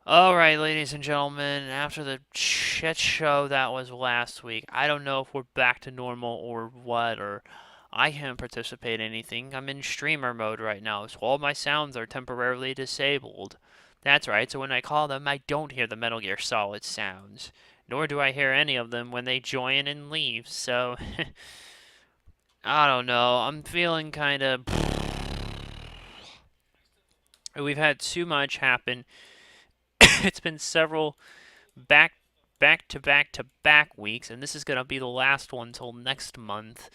Alright, ladies and gentlemen, after the shit show that was last week, I don't know if we're back to normal or what, or I can't participate in anything. I'm in streamer mode right now, so all my sounds are temporarily disabled. That's right, so when I call them, I don't hear the Metal Gear Solid sounds, nor do I hear any of them when they join and leave, so I don't know. I'm feeling kind of. We've had too much happen. It's been several back to back weeks, and this is gonna be the last one until next month.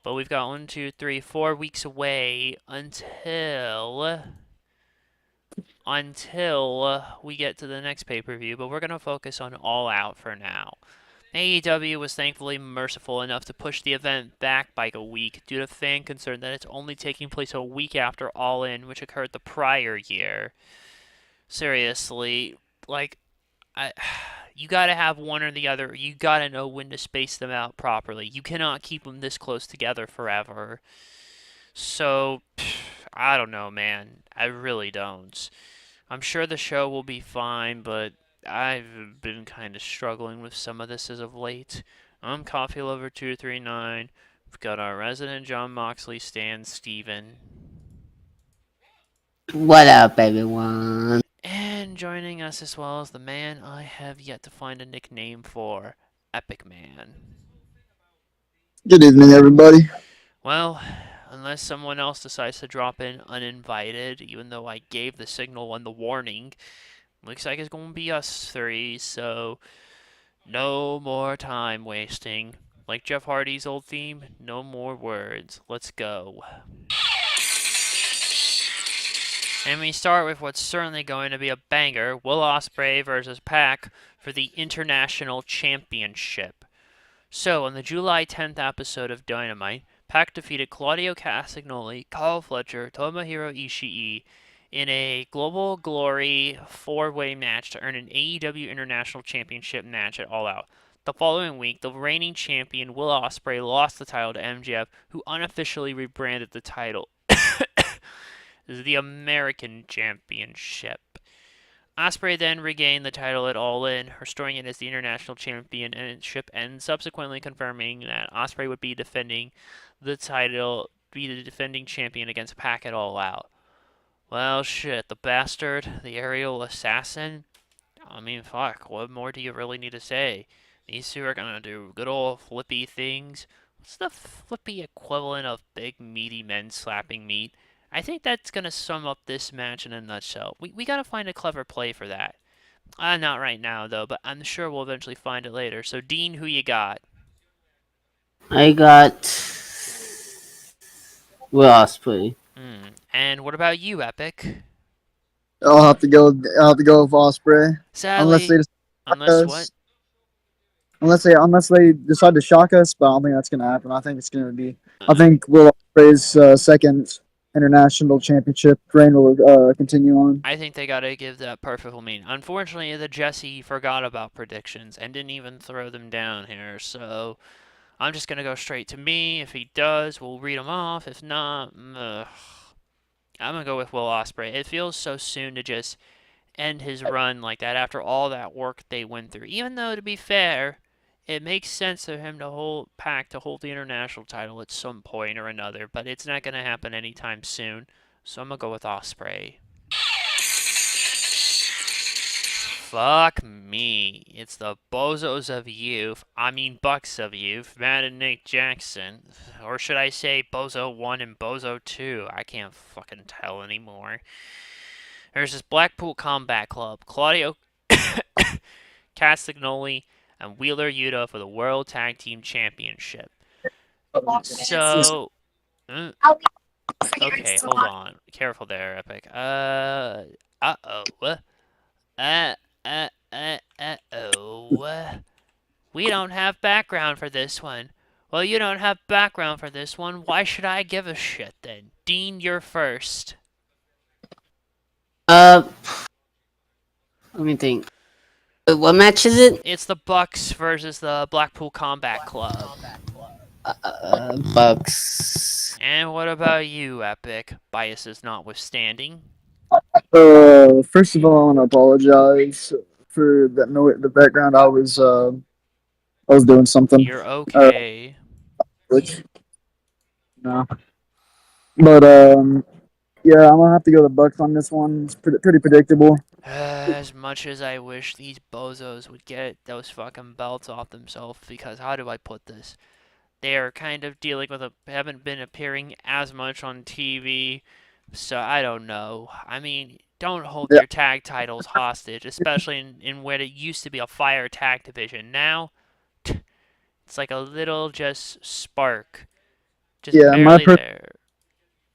But we've got 1, 2, 3, 4 weeks away until we get to the next pay-per-view. But we're gonna focus on All Out for now. AEW was thankfully merciful enough to push the event back by a week due to fan concern that it's only taking place a week after All In, which occurred the prior year. Seriously, like I, you got to have one or the other. You got to know when to space them out properly. You cannot keep them this close together forever. So, I don't know, man. I really don't. I'm sure the show will be fine, but I've been kind of struggling with some of this as of late. I'm Coffee Lover 239. We've got our resident John Moxley stan, Steven. What up, everyone? And joining us as well as the man I have yet to find a nickname for, Epic Man. Good evening, everybody. Well, unless someone else decides to drop in uninvited, even though I gave the signal and the warning, looks like it's going to be us three, so no more time wasting. Like Jeff Hardy's old theme, no more words. Let's go. And we start with what's certainly going to be a banger, Will Ospreay versus Pac for the International Championship. So, on the July 10th episode of Dynamite, Pac defeated Claudio Castagnoli, Kyle Fletcher, Tomohiro Ishii in a Global Glory four-way match to earn an AEW International Championship match at All Out. The following week, the reigning champion Will Ospreay lost the title to MJF, who unofficially rebranded the title as the American Championship. Ospreay then regained the title at All In, restoring it as the International Championship, and subsequently confirming that Ospreay would be defending the title, be the defending champion against Pac at All Out. Well, shit, the bastard, the aerial assassin. I mean, fuck, what more do you really need to say? These two are gonna do good old flippy things. What's the flippy equivalent of big meaty men slapping meat? I think that's gonna sum up this match in a nutshell. We gotta find a clever play for that. Not right now though, but I'm sure we'll eventually find it later. So Dean, who you got? I got Will Ospreay. And what about you, Epic? I'll have to go. I'll have to go with Osprey, unless they Sadly, decide to shock unless what? us. Unless they decide to shock us, but I don't think that's gonna happen. I think it's gonna be. I Uh, think Will Ospreay's second international championship reign will continue on. I think they gotta give that perfect mean. Unfortunately, the Jesse forgot about predictions and didn't even throw them down here, so I'm just gonna go straight to me. If he does, we'll read them off. If not, I'm gonna go with Will Ospreay. It feels so soon to just end his run like that after all that work they went through. Even though, to be fair, it makes sense for him to hold Pac to hold the international title at some point or another, but it's not gonna happen anytime soon. So I'm gonna go with Ospreay. Fuck me. It's the bozos of youth. I mean bucks of youth. Matt and Nick Jackson. Or should I say Bozo 1 and Bozo 2? I can't fucking tell anymore. There's this Blackpool Combat Club. Claudio Castagnoli and Wheeler Yuta for the World Tag Team Championship. So, uh, okay, hold on. Careful there, Epic. Uh-oh. Uh, oh. We don't have background for this one. Well, you don't have background for this one. Why should I give a shit then? Dean, you're first. Uh, Let me think. What match is it? It's the Bucks versus the Blackpool Combat Club. Bucks. And what about you, Epic? Biases notwithstanding. First of all, I want to apologize for that noise, the background. I was doing something. You're Uh, okay. which no, but yeah, I'm gonna have to go the Bucks on this one. It's pretty predictable. As much as I wish these bozos would get those fucking belts off themselves, because how do I put this? They are kind of dealing with haven't been appearing as much on TV, so I don't know. I mean, don't hold Yeah, your tag titles hostage, especially in what it used to be a fire tag division. Now, it's like a little just spark, just yeah. barely there.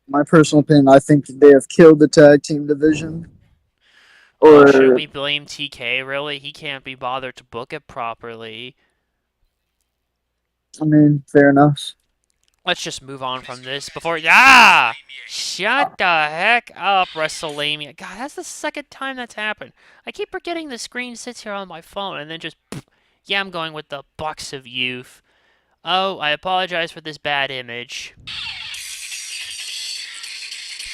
My personal opinion, I think they have killed the tag team division. Oh, should Or we blame TK? Really? He can't be bothered to book it properly. I mean, fair enough. Let's just move on from this before. Ah! Shut the heck up, WrestleMania. God, that's the second time that's happened. I keep forgetting the screen sits here on my phone and then just. Yeah, I'm going with the Bucks of Youth. Oh, I apologize for this bad image.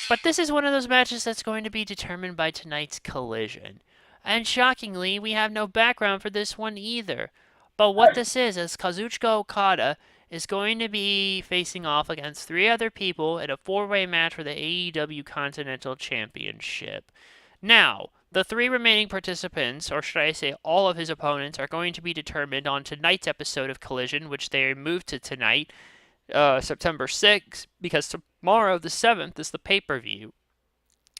But this is one of those matches that's going to be determined by tonight's collision. And shockingly, we have no background for this one either. But what this is Kazuchika Okada is going to be facing off against three other people in a four-way match for the AEW Continental Championship. Now, the three remaining participants, or should I say all of his opponents, are going to be determined on tonight's episode of Collision, which they moved to tonight, September 6th, because tomorrow, the 7th, is the pay per view.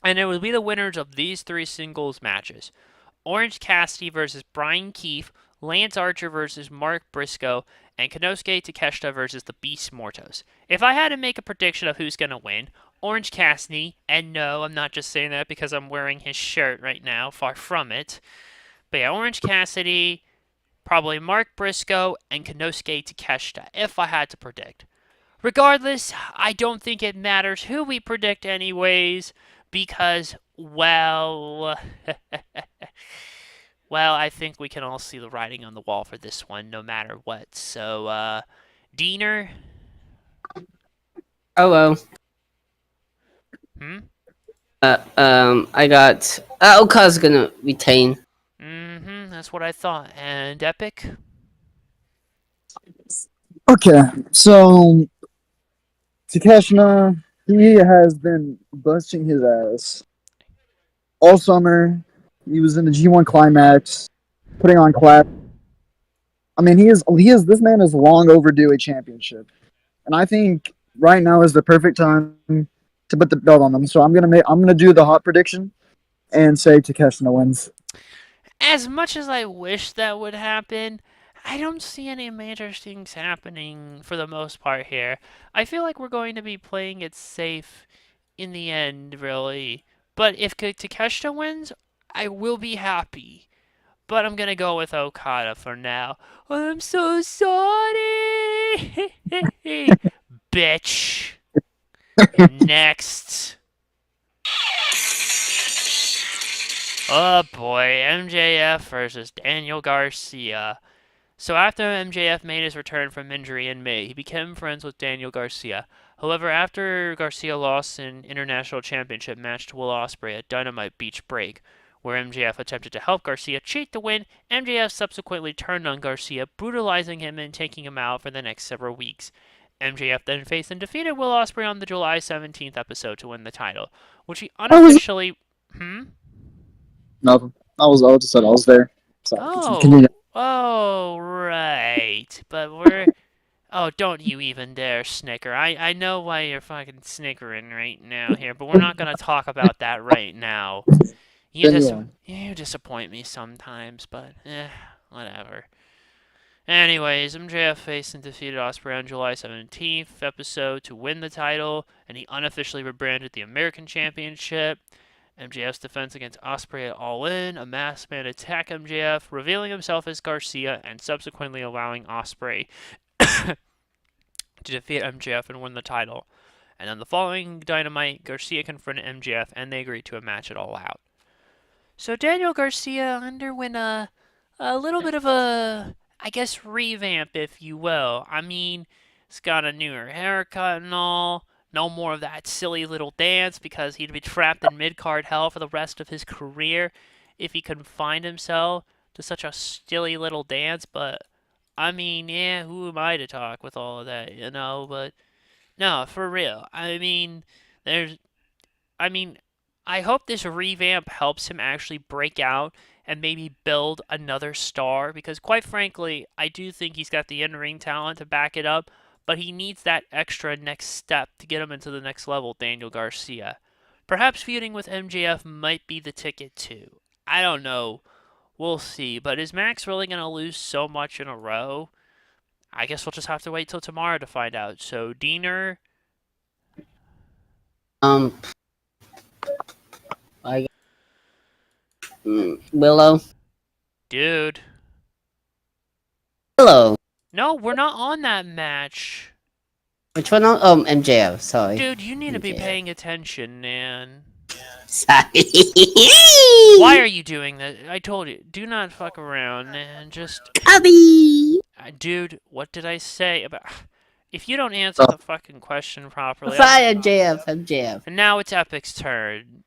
And it will be the winners of these three singles matches: Orange Cassidy versus Brian Keefe, Lance Archer versus Mark Briscoe, and Konosuke Takeshita versus the Beast Mortos. If I had to make a prediction of who's going to win, Orange Cassidy, and no, I'm not just saying that because I'm wearing his shirt right now, far from it. But yeah, Orange Cassidy, probably Mark Briscoe, and Konosuke Takeshita, if I had to predict. Regardless, I don't think it matters who we predict, anyways, because, well, well, I think we can all see the writing on the wall for this one, no matter what. So, Diener, Oh well. hmm? I got Oka's gonna retain. Mm-hmm, that's what I thought. And Epic? Okay, so Takeshina, he has been busting his ass all summer. He was in the G1 Climax, putting on class. I mean, he is this man is long overdue a championship, and I think right now is the perfect time to put the belt on them. So I'm gonna do the hot prediction and say Takeshina wins. As much as I wish that would happen, I don't see any major things happening for the most part here. I feel like we're going to be playing it safe in the end, really. But if Takeshita wins, I will be happy. But I'm gonna go with Okada for now. I'm so sorry, bitch. Next. Oh boy, MJF versus Daniel Garcia. So after MJF made his return from injury in May, he became friends with Daniel Garcia. However, after Garcia lost an international championship match to Will Ospreay at Dynamite Beach Break, where MJF attempted to help Garcia cheat to win, MJF subsequently turned on Garcia, brutalizing him and taking him out for the next several weeks. MJF then faced and defeated Will Ospreay on the July 17th episode to win the title, which he I was unofficially. Hmm? nothing. I just said I was there. So continue. Oh, right. But we're. Oh, don't you even dare snicker. I know why you're fucking snickering right now here, but we're not gonna talk about that right now. Continue on. You disappoint me sometimes, but whatever. Anyways, MJF faced and defeated Ospreay on July 17th episode to win the title, and he unofficially rebranded the American Championship. MJF's defense against Ospreay at All In, a masked man attacked MJF, revealing himself as Garcia and subsequently allowing Ospreay to defeat MJF and win the title. And then the following Dynamite, Garcia confronted MJF and they agreed to a match at All Out. So Daniel Garcia underwent a little bit of a, I guess, revamp, if you will. I mean, he's got a newer haircut and all. No more of that silly little dance because he'd be trapped in mid-card hell for the rest of his career if he confined himself to such a silly little dance. But I mean, yeah, who am I to talk with all of that, you know? But no, for real. There's I mean, I hope this revamp helps him actually break out and maybe build another star because, quite frankly, I do think he's got the in ring talent to back it up, but he needs that extra next step to get him into the next level, Daniel Garcia. Perhaps feuding with MJF might be the ticket, too. I don't know. We'll see. But is Max really going to lose so much in a row? I guess we'll just have to wait till tomorrow to find out. So, Diener, Um, I Willow. dude. Willow. No, we're not on that match. Which one? Oh, MJF. Sorry. Dude, you need to be MJF. paying attention, man. Sorry. Why are you doing that? I told you, do not fuck around, man. Just, Cubby? dude, what did I say about? If you don't answer the fucking question properly, Sorry, MJF. MJF. and now it's Epic's turn.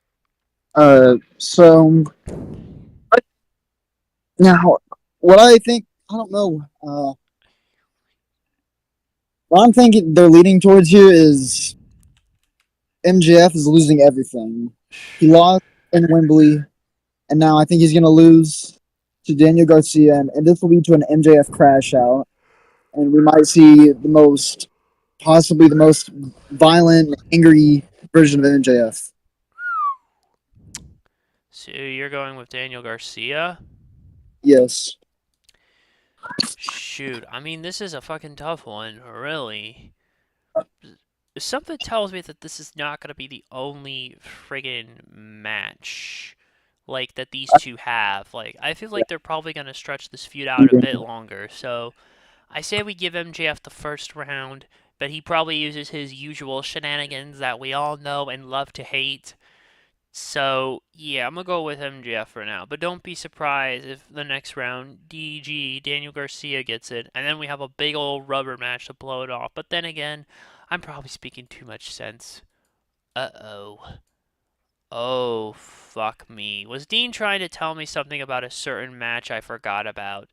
So now, what I think, I don't know. What I'm thinking they're leading towards here is MJF is losing everything. He lost in Wembley, and now I think he's going to lose to Daniel Garcia, and this will lead to an MJF crash out, and we might see possibly the most violent, angry version of MJF. So you're going with Daniel Garcia? Yes. Shoot, I mean, this is a fucking tough one, really. Something tells me that this is not going to be the only friggin' match like that these two have. Like, I feel like they're probably going to stretch this feud out a bit longer. So, I say we give MJF the first round, but he probably uses his usual shenanigans that we all know and love to hate. So, yeah, I'm going to go with MJF for now. But don't be surprised if the next round, DG, Daniel Garcia gets it, and then we have a big old rubber match to blow it off. But then again, I'm probably speaking too much sense. Uh-oh. Oh, fuck me. Was Dean trying to tell me something about a certain match I forgot about?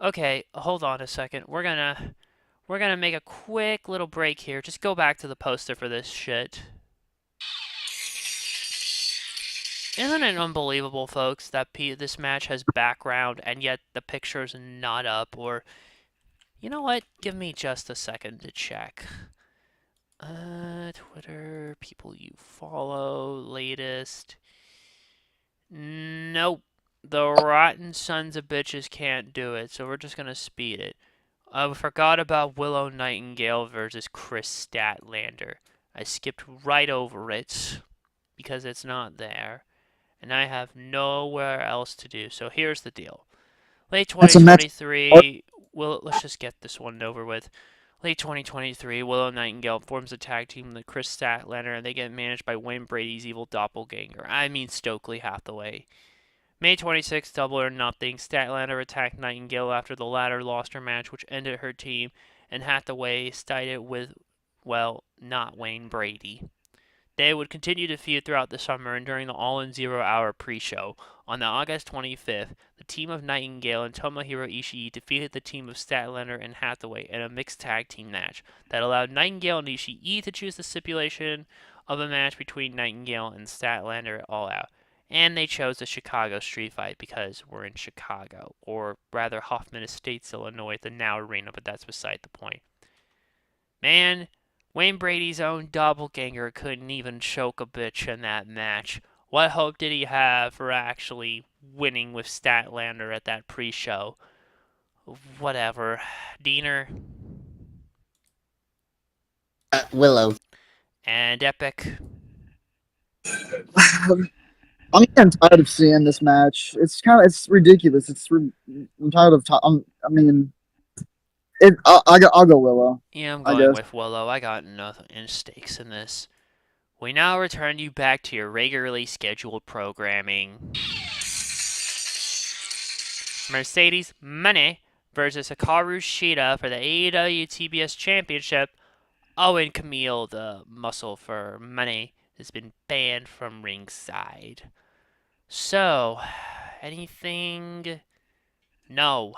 Okay, hold on a second. We're gonna make a quick little break here. Just go back to the poster for this shit. Isn't it unbelievable, folks, that this match has background and yet the picture's not up? Or, you know what? Give me just a second to check. Twitter, people you follow, latest. Nope. The rotten sons of bitches can't do it, so we're just gonna speed it. I forgot about Willow Nightingale versus Chris Statlander. I skipped right over it because it's not there, and I have nowhere else to do. So here's the deal. Late That's a match. 2023, let's just get this one over with. Late 2023, Willow Nightingale forms a tag team with Chris Statlander, and they get managed by Wayne Brady's evil doppelganger. I mean Stokely Hathaway. May 26th, Double or Nothing. Statlander attacked Nightingale after the latter lost her match, which ended her team, and Hathaway sided with, well, not Wayne Brady. They would continue to feud throughout the summer and during the All-In 0 Hour pre-show. On August 25th, the team of Nightingale and Tomohiro Ishii defeated the team of Statlander and Hathaway in a mixed tag team match that allowed Nightingale and Ishii to choose the stipulation of a match between Nightingale and Statlander at All Out. And they chose the Chicago Street Fight because we're in Chicago, or rather Hoffman Estates, Illinois, at the Now Arena, but that's beside the point. Man, Wayne Brady's own doppelganger couldn't even choke a bitch in that match. What hope did he have for actually winning with Statlander at that pre-show? Whatever. Diener Willow. and Epic. I'm getting tired of seeing this match. It's ridiculous. I'm tired of. I'll go Willow. Yeah, I'm going with Willow. I got nothing stakes in this. We now return you back to your regularly scheduled programming. Mercedes Money versus Hikaru Shida for the AEW TBS Championship Oh, and Camille, the muscle for money, has been banned from ringside. So, anything? No.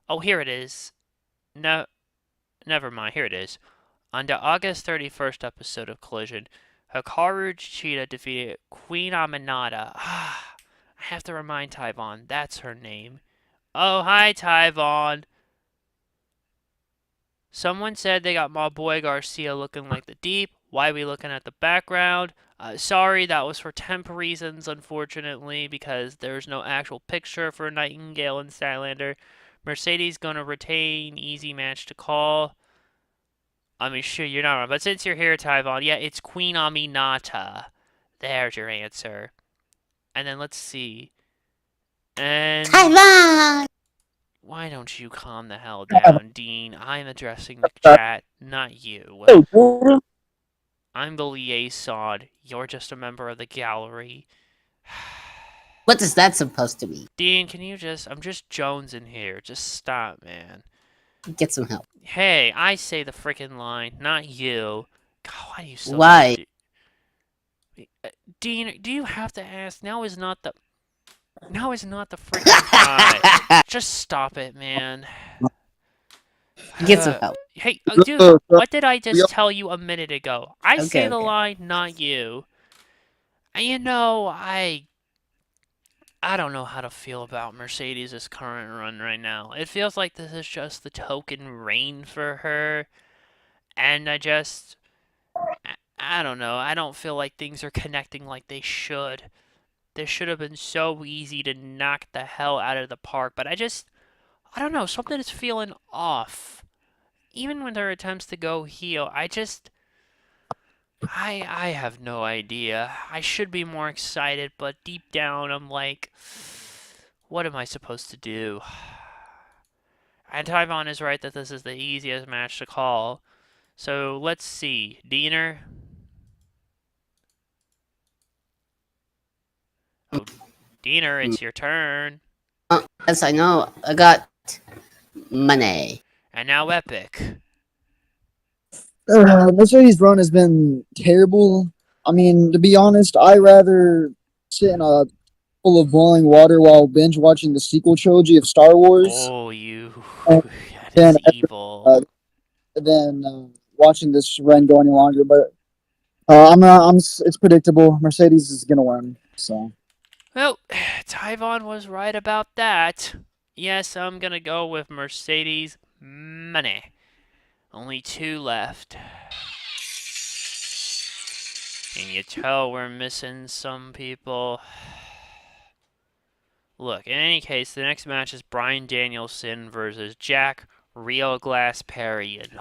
Oh, here it is. No, never mind. Here it is. On the August 31st episode of Collision, Hikaru Chichita defeated Queen Aminata. Ah, I have to remind Tyvon, that's her name. Oh, hi, Tyvon. Someone said they got my boy Garcia looking like the Deep. Why are we looking at the background? Sorry, that was for temp reasons, unfortunately, because there's no actual picture for Nightingale and Stylander. Mercedes gonna retain easy match to call. I mean, sure, you're not wrong. But since you're here, Tyvon, yeah, it's Queen Aminata. There's your answer. And then let's see. And Taiwan! why don't you calm the hell down, Dean? I'm addressing the chat, not you. Oh, I'm the liaison. You're just a member of the gallery. What is that supposed to be? Dean, can you just... I'm just Jones in here. Just stop, man. Get some help. Hey, I say the freaking line, not you. God, why do you still Why? Dean, do you have to ask? Now is not the freaking time. Just stop it, man. Get some help. Hey, dude, what did I just tell you a minute ago? I say the line, not you. And you know, I don't know how to feel about Mercedes' current run right now. It feels like this is just the token reign for her. And I don't know. I don't feel like things are connecting like they should. This should have been so easy to knock the hell out of the park, but I don't know, something is feeling off. Even with her attempts to go heel, I have no idea. I should be more excited, but deep down I'm like, what am I supposed to do? And Tyvon is right that this is the easiest match to call. So let's see. Diener? Oh, Diener, it's your turn. Yes, I know. I got money. And now Epic. Mercedes' run has been terrible. I mean, to be honest, I rather sit in a full of boiling water while binge watching the sequel trilogy of Star Wars Oh, you. and That than is evil. watching this run go any longer. But it's predictable. Mercedes is gonna win. So Well, Tyvon was right about that. Yes, I'm gonna go with Mercedes money. Only two left. Can you tell we're missing some people? Look, in any case, the next match is Bryan Danielson versus Jack Real Glass Perry. And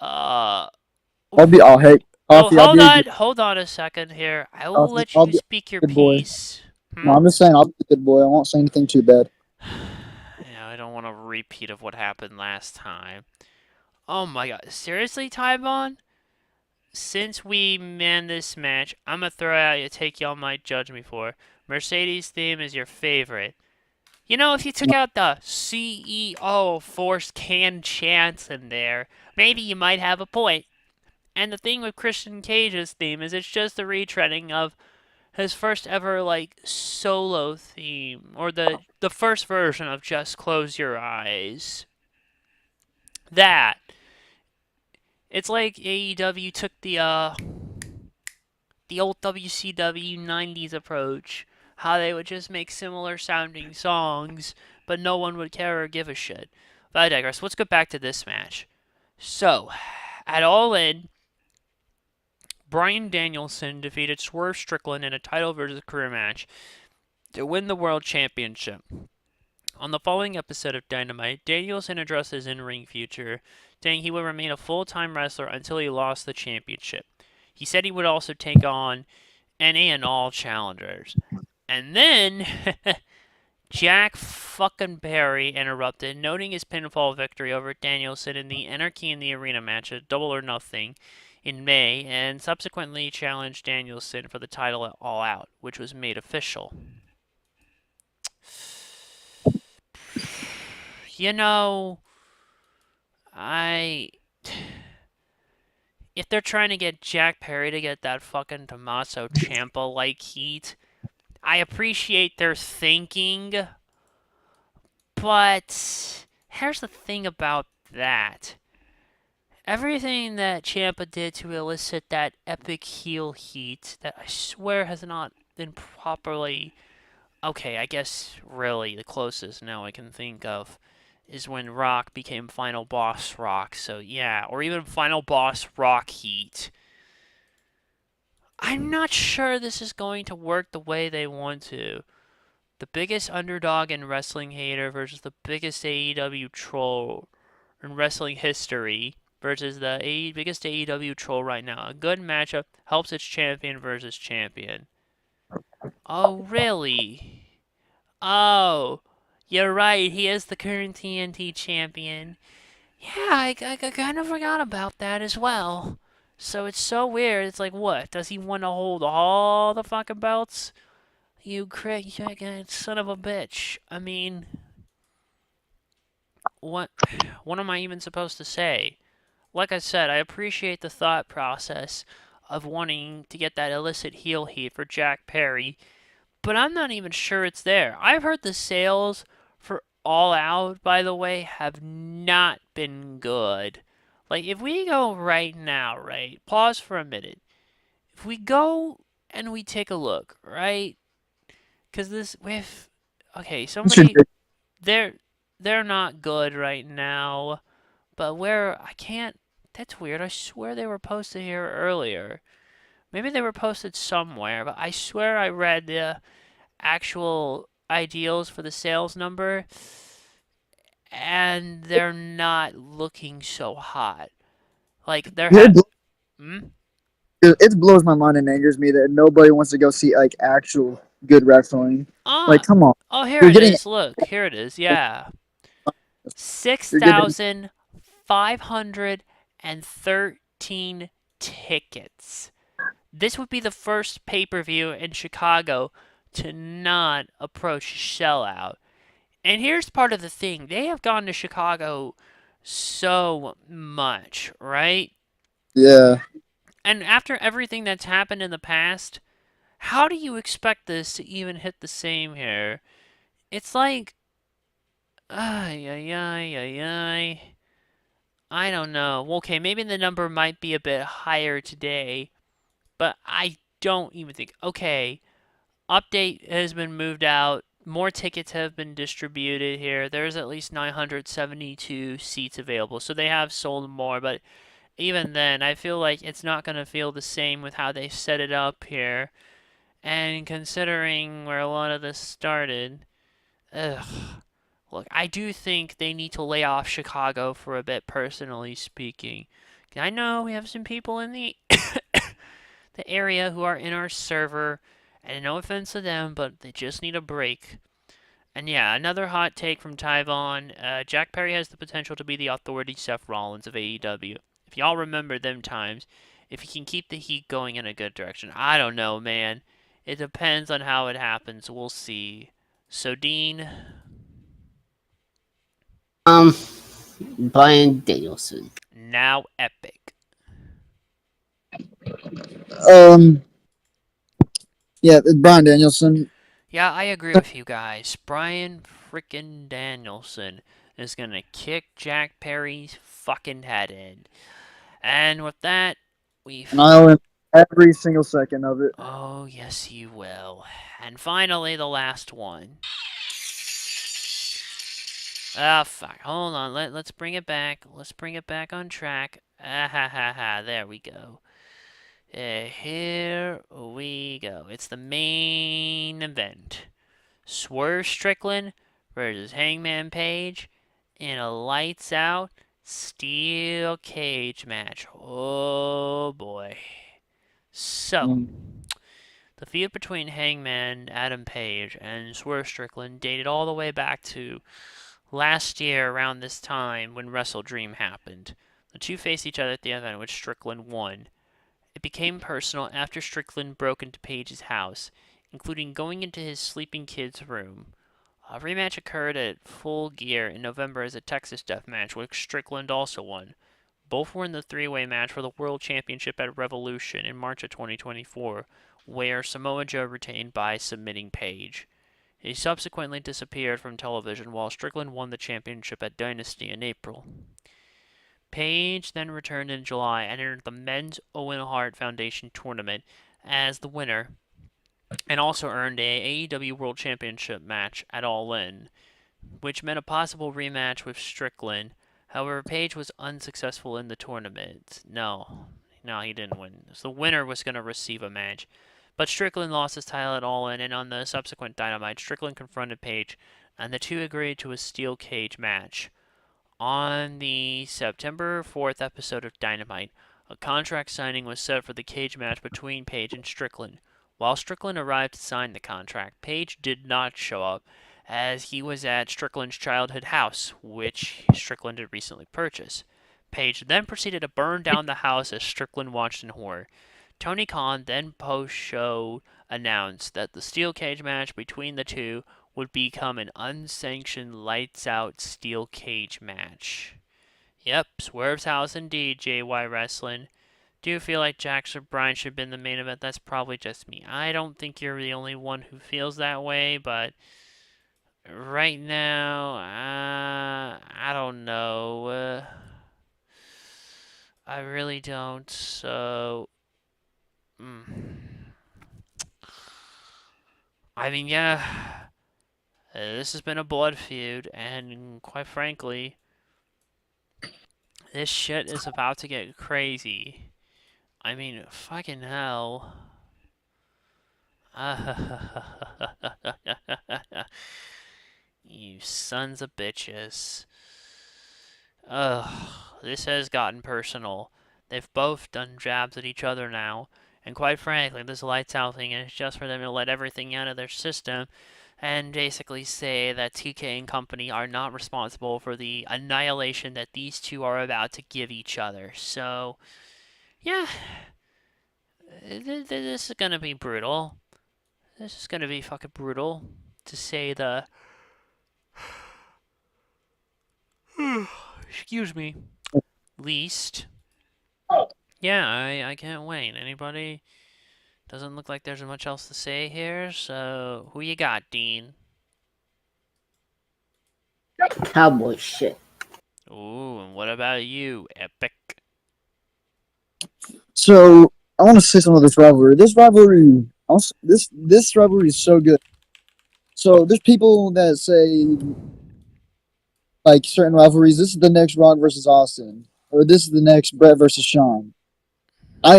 uh, I'll hey oh, Coffee. I'll be a good. hold on a second here. I will Coffee, let I'll you be speak your a good boy. piece. No, I'm just saying I'll be a good boy. I won't say anything too bad. Yeah, I don't want a repeat of what happened last time. Oh my god, seriously, Tyvon? Since we man this match, I'm gonna throw out a take y'all might judge me for. Mercedes theme is your favorite. You know, if you took out the CEO forced can chance in there, maybe you might have a point. And the thing with Christian Cage's theme is it's just a retreading of his first ever like solo theme, or the first version of Just Close Your Eyes. That it's like AEW took the old WCW 90s approach, how they would just make similar sounding songs, but no one would care or give a shit. But I digress. Let's get back to this match. So, at All In, Bryan Danielson defeated Swerve Strickland in a title versus career match to win the World Championship. On the following episode of Dynamite, Danielson addressed his in-ring future, saying he would remain a full-time wrestler until he lost the championship. He said he would also take on NA and all challengers. And then Jack fucking Perry interrupted, noting his pinfall victory over Danielson in the Anarchy in the Arena match at Double or Nothing in May, and subsequently challenged Danielson for the title at All Out, which was made official. You know, I if they're trying to get Jack Perry to get that fucking Tommaso Ciampa like heat, I appreciate their thinking, but here's the thing about that. Everything that Ciampa did to elicit that epic heel heat that I swear has not been properly. Okay, I guess really the closest now I can think of is when Rock became Final Boss Rock. So yeah, or even Final Boss Rock heat. I'm not sure this is going to work the way they want to. The biggest underdog in wrestling hater versus the biggest AEW troll in wrestling history versus the biggest AEW troll right now. A good matchup helps its champion versus champion. Oh, really? Oh, you're right. He is the current TNT champion. Yeah, I kind of forgot about that as well. So it's so weird. It's like, what? Does he want to hold all the fucking belts? You son of a bitch. I mean, what? What am I even supposed to say? Like I said, I appreciate the thought process of wanting to get that illicit heel heat for Jack Perry, but I'm not even sure it's there. I've heard the sales for All Out, by the way, have not been good. Like, if we go right now, right? Pause for a minute. If we go and we take a look, right? Because this, with, okay, It's ridiculous. they're, they're not good right now, but where, I can't, that's weird. I swear they were posted here earlier. Maybe they were posted somewhere, but I swear I read the actual ideals for the sales number, and they're not looking so hot. Like they're It, hmm? it blows my mind and angers me that nobody wants to go see like actual good wrestling. Like, Ah, come on, oh here you're it getting is. Look, here it is. Yeah, six you're getting thousand 513 tickets. This would be the first pay-per-view in Chicago to not approach sellout. And here's part of the thing. They have gone to Chicago so much, right? yeah. And after everything that's happened in the past, how do you expect this to even hit the same here? It's like, ay, ay, ay, ay, ay. I don't know. Okay, maybe the number might be a bit higher today, but I don't even think. Okay, update has been moved out. More tickets have been distributed here. There's at least 972 seats available, so they have sold more, but even then, I feel like it's not going to feel the same with how they set it up here. And considering where a lot of this started, ugh. Look, I do think they need to lay off Chicago for a bit, personally speaking. I know we have some people in the the area who are in our server, and no offense to them, but they just need a break. And yeah, another hot take from Tyvon. Jack Perry has the potential to be the authority Seth Rollins of AEW. If y'all remember them times, if he can keep the heat going in a good direction. I don't know, man. It depends on how it happens. We'll see. So, Dean, Um, Brian Danielson. now epic. Um, yeah, Brian Danielson. Yeah, I agree with you guys. Brian frickin' Danielson is gonna kick Jack Perry's fucking head in. And with that, we And I owe him every single second of it. oh, yes, you will. And finally, the last one. Ah, fuck. Hold on. Let's bring it back. Let's bring it back on track. Ah, ha, ha, ha. There we go. Here we go. It's the main event. Swerve Strickland versus Hangman Page in a lights out steel cage match. Oh, boy. So, the feud between Hangman Adam Page and Swerve Strickland dated all the way back to last year around this time when Wrestle Dream happened. The two faced each other at the event, which Strickland won. It became personal after Strickland broke into Page's house, including going into his sleeping kid's room. A rematch occurred at Full Gear in November as a Texas Death Match, which Strickland also won. Both were in the three-way match for the World Championship at Revolution in March of 2024, where Samoa Joe retained by submitting Page. He subsequently disappeared from television while Strickland won the championship at Dynasty in April. Page then returned in July and entered the Men's Owen Hart Foundation tournament as the winner, and also earned a AEW World Championship match at All In, which meant a possible rematch with Strickland. However, Page was unsuccessful in the tournament. No, he didn't win. So the winner was going to receive a match. But Strickland lost his title at All In, and on the subsequent Dynamite, Strickland confronted Page, and the two agreed to a steel cage match. On the September 4th episode of Dynamite, a contract signing was set for the cage match between Page and Strickland. While Strickland arrived to sign the contract, Page did not show up, as he was at Strickland's childhood house, which Strickland had recently purchased. Page then proceeded to burn down the house as Strickland watched in horror. Tony Khan then post-show announced that the steel cage match between the two would become an unsanctioned lights-out steel cage match. Yep, Swerve's house indeed, JY Wrestling. Do you feel like Jax or Bryan should have been the main event? That's probably just me. I don't think you're the only one who feels that way, but right now, I don't know. I really don't, so... I mean, yeah, this has been a blood feud, and quite frankly, this shit is about to get crazy. I mean, fucking hell. You sons of bitches. Ugh, this has gotten personal. They've both done jabs at each other now, and quite frankly, this lights out thing is just for them to let everything out of their system and basically say that TK and company are not responsible for the annihilation that these two are about to give each other. So, yeah, this is gonna be brutal. This is gonna be fucking brutal, to say the excuse me, least. Yeah, I can't wait. Anybody? Doesn't look like there's much else to say here, so who you got, Dean? Cowboy shit. Ooh, and what about you, Epic? So I want to say something about this rivalry. This rivalry is so good. So there's people that say like certain rivalries. This is the next Rock versus Austin, or this is the next Brett versus Sean.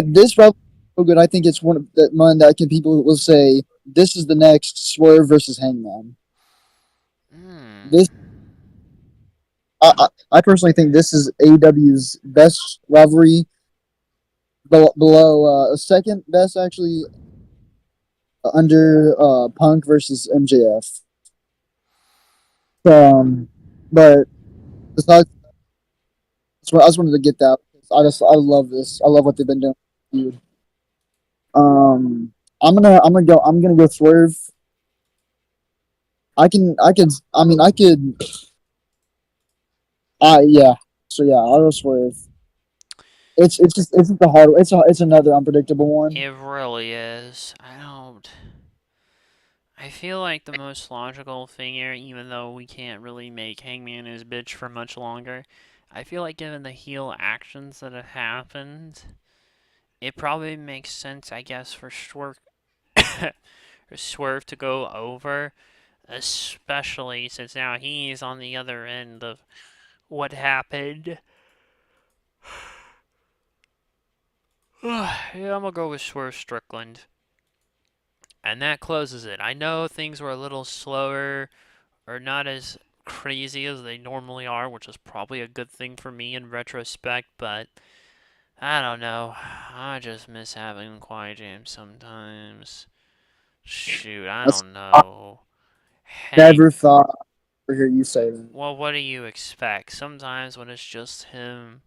This rivalry is so good. I think it's one that can people will say this is the next Swerve versus Hangman. This I personally think this is AEW's best rivalry. Below second best actually under Punk versus MJF. But besides, I just wanted to get that. I love this. I love what they've been doing. Dude. I'm gonna go Swerve. I could. Yeah. So yeah, I'll go Swerve. It's just a hard. It's another unpredictable one. It really is. I feel like the most logical thing here, even though we can't really make Hangman his bitch for much longer, I feel like given the heel actions that have happened, it probably makes sense, I guess, for Swerve to go over, especially since now he's on the other end of what happened. Yeah, I'm gonna go with Swerve Strickland. And that closes it. I know things were a little slower or not as crazy as they normally are, which is probably a good thing for me in retrospect, but I don't know. I just miss having quiet jams sometimes. Shoot, I That's don't I know. Hey, never thought to hear you say that. well, what do you expect? Sometimes when it's just him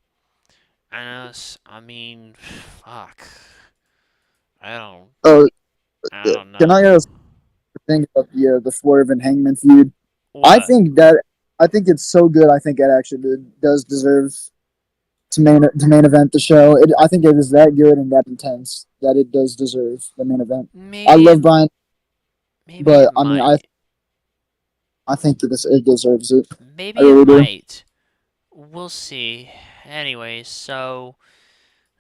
and us, I mean, fuck. I don't, Oh, I don't can I know. think about the Swerve and Hangman feud? I What? think that I think it's so good. I think it actually does deserve to main event the show. I think it is that good and that intense that it does deserve the main event. I Maybe love it, Brian, maybe it but I mean, might. I think it deserves it. I Maybe it really do. might. We'll see. Anyways, so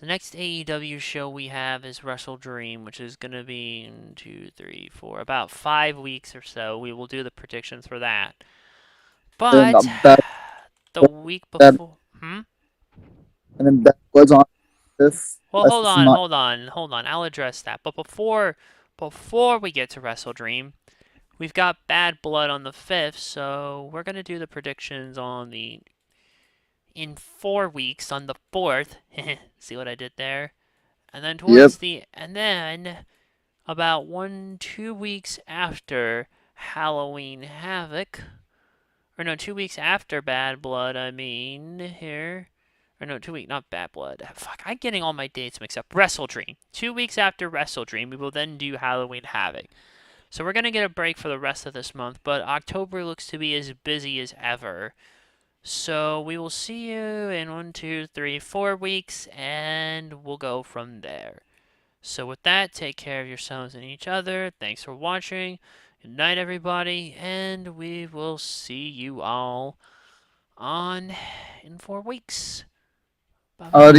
the next AEW show we have is Wrestle Dream, which is going to be in 2, 3, 4, about 5 weeks or so. We will do the predictions for that. And But bad, the week bad, before. Hmm? and then Bad Blood's on fifth. Well, I hold think on, not. hold on, hold on. I'll address that. But before we get to Wrestle Dream, we've got Bad Blood on the 5th, so we're going to do the predictions on the in 4 weeks on the 4th. See what I did there? And then Yep. about 1, 2 weeks after Halloween Havoc, or no, 2 weeks after Bad Blood, I mean, here. Or no, 2 weeks, not Bad Blood. Fuck, I'm getting all my dates mixed up. Wrestle Dream. 2 weeks after Wrestle Dream, we will then do Halloween Havoc. So we're gonna get a break for the rest of this month, but October looks to be as busy as ever. So we will see you in 1, 2, 3, 4 weeks, and we'll go from there. So with that, take care of yourselves and each other. Thanks for watching. Good night, everybody, and we will see you all on in 4 weeks. Bye bye. Audio.